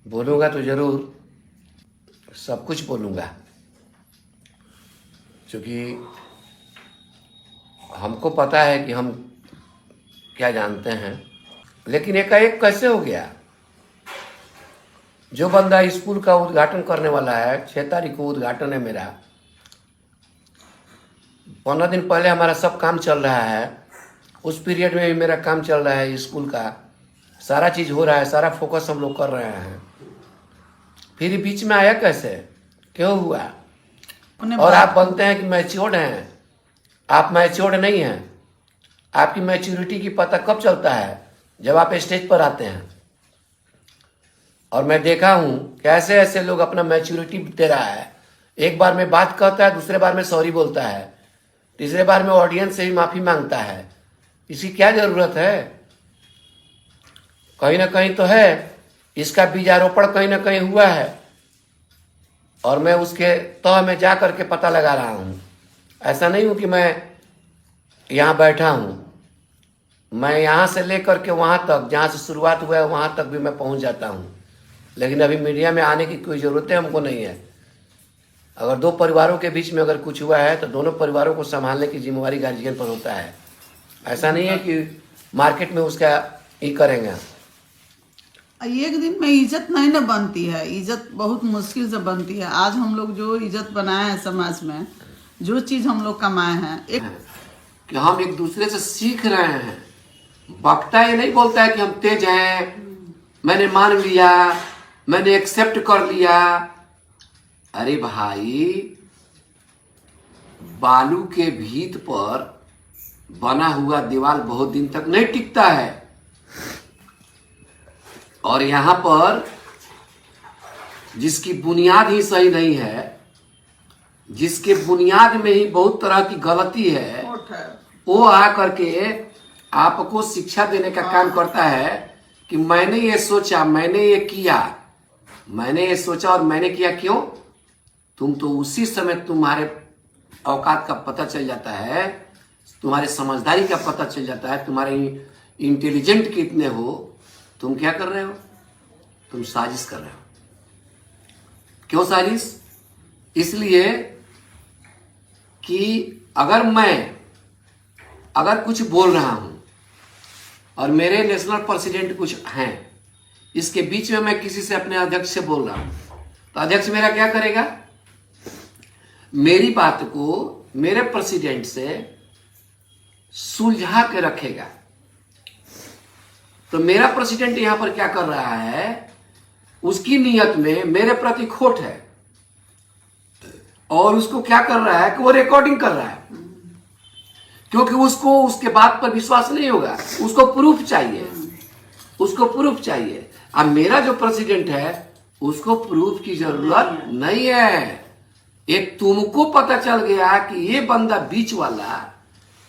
बोलूँगा तो ज़रूर सब कुछ बोलूँगा, क्योंकि हमको पता है कि हम क्या जानते हैं। लेकिन एकाएक कैसे हो गया? जो बंदा स्कूल का उद्घाटन करने वाला है, 6 तारीख को उद्घाटन है मेरा, 15 दिन पहले हमारा सब काम चल रहा है, उस पीरियड में भी मेरा काम चल रहा है, स्कूल का सारा चीज़ हो रहा है, सारा फोकस हम लोग कर रहे हैं, फिर बीच में आया कैसे? क्यों हुआ? और आप बोलते हैं कि मैच्योर्ड हैं। आप मैच्योर्ड नहीं हैं। आपकी मैच्योरिटी की पता कब चलता है? जब आप स्टेज पर आते हैं। और मैं देखा हूं कैसे ऐसे लोग अपना मैच्योरिटी दे रहा है। एक बार में बात कहता है, दूसरे बार में सॉरी बोलता है, तीसरे बार में ऑडियंस से भी माफी मांगता है। इसकी क्या जरूरत है? कहीं ना कहीं तो है, इसका बीजारोपण कहीं ना कहीं हुआ है और मैं उसके तह में जा करके पता लगा रहा हूं। ऐसा नहीं हूं कि मैं यहाँ बैठा हूं, मैं यहाँ से लेकर के वहाँ तक, जहाँ से शुरुआत हुआ है वहाँ तक भी मैं पहुँच जाता हूँ। लेकिन अभी मीडिया में आने की कोई ज़रूरत है हमको नहीं है। अगर दो परिवारों के बीच में अगर कुछ हुआ है तो दोनों परिवारों को संभालने की जिम्मेवारी गार्जियन पर होता है। ऐसा नहीं है कि मार्केट में उसका ही करेंगे। एक दिन में इज्जत नहीं ना बनती है, इज्जत बहुत मुश्किल से बनती है। आज हम लोग जो इज्जत बनाए हैं समाज में, जो चीज हम लोग कमाए हैं, एक कि हम एक दूसरे से सीख रहे हैं। वक्ता ये नहीं बोलता है कि हम तेज हैं, मैंने मान लिया, मैंने एक्सेप्ट कर लिया। अरे भाई, बालू के भीत पर बना हुआ दीवार बहुत दिन तक नहीं टिकता है। और यहां पर जिसकी बुनियाद ही सही नहीं है, जिसके बुनियाद में ही बहुत तरह की गलती है, वो आकर के आपको शिक्षा देने का काम करता है कि मैंने ये सोचा, मैंने ये किया, मैंने ये सोचा और मैंने किया। क्यों? तुम तो उसी समय तुम्हारे औकात का पता चल जाता है, तुम्हारे समझदारी का पता चल जाता है, तुम्हारे इंटेलिजेंट कितने हो। तुम क्या कर रहे हो? तुम साजिश कर रहे हो। क्यों साजिश? इसलिए कि अगर कुछ बोल रहा हूं और मेरे नेशनल प्रेसिडेंट कुछ हैं, इसके बीच में मैं किसी से, अपने अध्यक्ष से बोल रहा हूं, तो अध्यक्ष मेरा क्या करेगा? मेरी बात को मेरे प्रेसिडेंट से सुलझा के रखेगा। तो मेरा प्रेसिडेंट यहां पर क्या कर रहा है? उसकी नीयत में मेरे प्रति खोट है और उसको क्या कर रहा है कि वो रिकॉर्डिंग कर रहा है, क्योंकि उसको उसके बात पर विश्वास नहीं होगा, उसको प्रूफ चाहिए, उसको प्रूफ चाहिए। अब मेरा जो प्रेसिडेंट है उसको प्रूफ की जरूरत नहीं है। एक तुमको पता चल गया कि ये बंदा बीच वाला,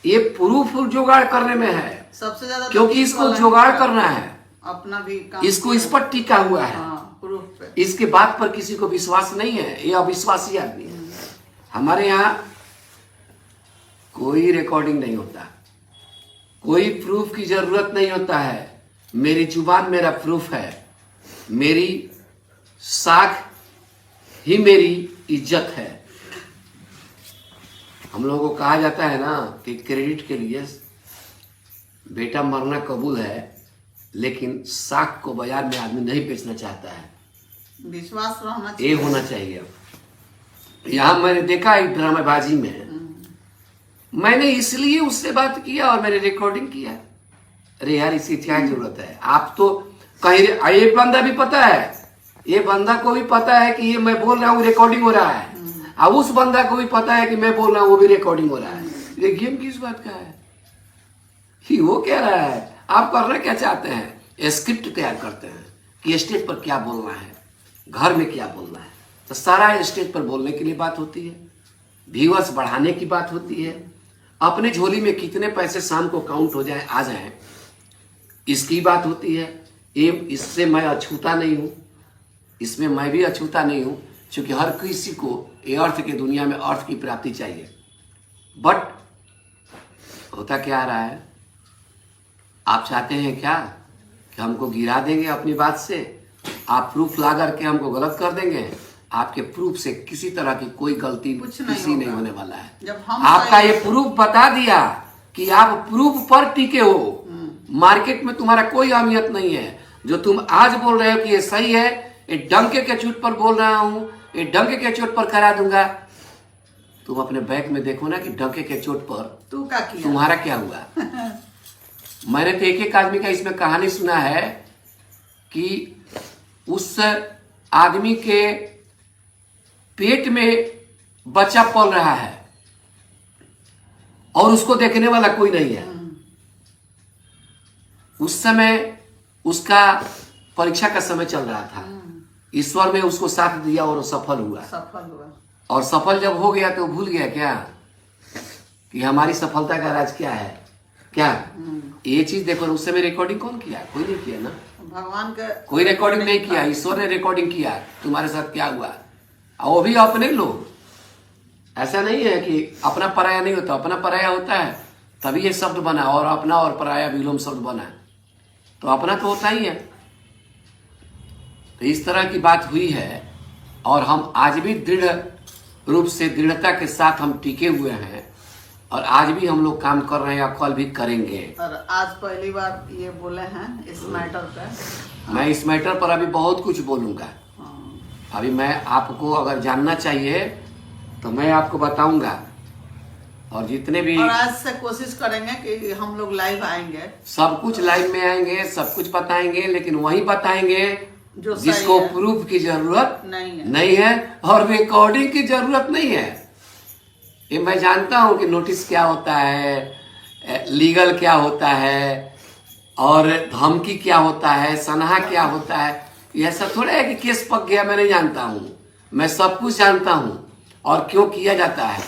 ये प्रूफ जुगाड़ करने में है सबसे ज्यादा, क्योंकि इसको जुगाड़ करना है, अपना भी काम, इसको इस पर टिका हुआ है। प्रूफ पे। इसके बात पर किसी को विश्वास नहीं है, ये अविश्वासी आदमी है। हमारे यहाँ कोई रिकॉर्डिंग नहीं होता, कोई प्रूफ की जरूरत नहीं होता है। मेरी जुबान मेरा प्रूफ है, मेरी साख ही मेरी इज्जत है। हम लोगों को कहा जाता है ना कि क्रेडिट के लिए बेटा मरना कबूल है, लेकिन साख को बाजार में आदमी नहीं बेचना चाहता है। विश्वास रहना चाहिए, ये होना चाहिए। यहां मैंने देखा एक ड्रामेबाजी में, मैंने इसलिए उससे बात किया और मैंने रिकॉर्डिंग किया। अरे यार, इसकी क्या जरूरत है? आप तो कहीं, ये बंदा भी पता है, ये बंदा को भी पता है कि ये मैं बोल रहा हूँ रिकॉर्डिंग हो रहा है, अब उस बंदा को भी पता है कि मैं बोल रहा हूँ वो भी रिकॉर्डिंग हो रहा है। ये गेम किस बात का है? कि वो कह रहा है, आप करना क्या चाहते हैं? स्क्रिप्ट तैयार करते हैं कि स्टेज पर क्या बोलना है, घर में क्या बोलना है। तो सारा स्टेज पर बोलने के लिए बात होती है, व्यूअर्स बढ़ाने की बात होती है, अपने झोली में कितने पैसे शाम को काउंट हो जाए, आ जाए, इसकी बात होती है। ये इससे मैं अछूता नहीं हूं, इसमें मैं भी अछूता नहीं हूं, क्योंकि हर किसी को ये अर्थ की दुनिया में अर्थ की प्राप्ति चाहिए। बट होता क्या रहा है? आप चाहते हैं क्या कि हमको गिरा देंगे अपनी बात से? आप प्रूफ ला करके हमको गलत कर देंगे, आपके प्रूफ से किसी तरह की कोई गलती कुछ नहीं किसी नहीं होगा। होने वाला है। जब हम आपका सही- ये प्रूफ बता दिया कि आप प्रूफ पर टिके हो, मार्केट में तुम्हारा कोई अहमियत नहीं है। जो तुम आज बोल रहे हो कि ये सही है, ये डंके के चोट पर बोल रहा हूं, ये डंके के चोट पर करा दूंगा। तुम अपने बैग में देखो ना कि डंके के चोट पर तू क्या किया? तुम्हारा क्या हुआ। मैंने तो एक आदमी का इसमें कहानी सुना है कि उस आदमी के पेट में बच्चा पल रहा है और उसको देखने वाला कोई नहीं है। उस समय उसका परीक्षा का समय चल रहा था। ईश्वर ने उसको साथ दिया और वो सफल हुआ। सफल हुआ। और सफल जब हो गया तो भूल गया क्या कि हमारी सफलता का राज क्या है। क्या ये चीज देखो, उस समय रिकॉर्डिंग कौन किया? कोई नहीं किया ना। भगवान का कोई रिकॉर्डिंग नहीं किया, ईश्वर ने रिकॉर्डिंग किया तुम्हारे साथ क्या हुआ। और वो भी अपने लोग, ऐसा नहीं है कि अपना पराया नहीं होता, अपना पराया होता है तभी ये शब्द बना, और अपना और पराया विलोम शब्द बना, तो अपना तो होता ही है। तो इस तरह की बात हुई है और हम आज भी दृढ़ रूप से दृढ़ता के साथ हम टिके हुए हैं और आज भी हम लोग काम कर रहे हैं और कल भी करेंगे। और आज पहली बार ये बोले हैं इस मैटर पे। मैं इस मैटर पर अभी बहुत कुछ बोलूंगा। अभी मैं आपको अगर जानना चाहिए तो मैं आपको बताऊंगा। और जितने भी और आज से कोशिश करेंगे कि हम लोग लाइव आएंगे, सब कुछ लाइव में आएंगे, सब कुछ बताएंगे, लेकिन वही बताएंगे जो सही जिसको है। प्रूफ की जरूरत नहीं है। और रिकॉर्डिंग की जरूरत नहीं है। ये मैं जानता हूं कि नोटिस क्या होता है, लीगल क्या होता है, और धमकी क्या होता है, सनहा क्या होता है। ये ऐसा थोड़ा है कि केस पक गया मैं नहीं जानता हूं। मैं सब कुछ जानता हूं और क्यों किया जाता है।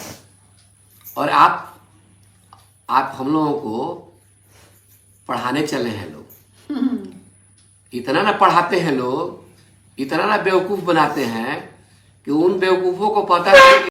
और आप हम लोगों को पढ़ाने चले हैं लोग। इतना ना पढ़ाते हैं लोग, इतना ना बेवकूफ बनाते हैं कि उन बेवकूफों को पता है कि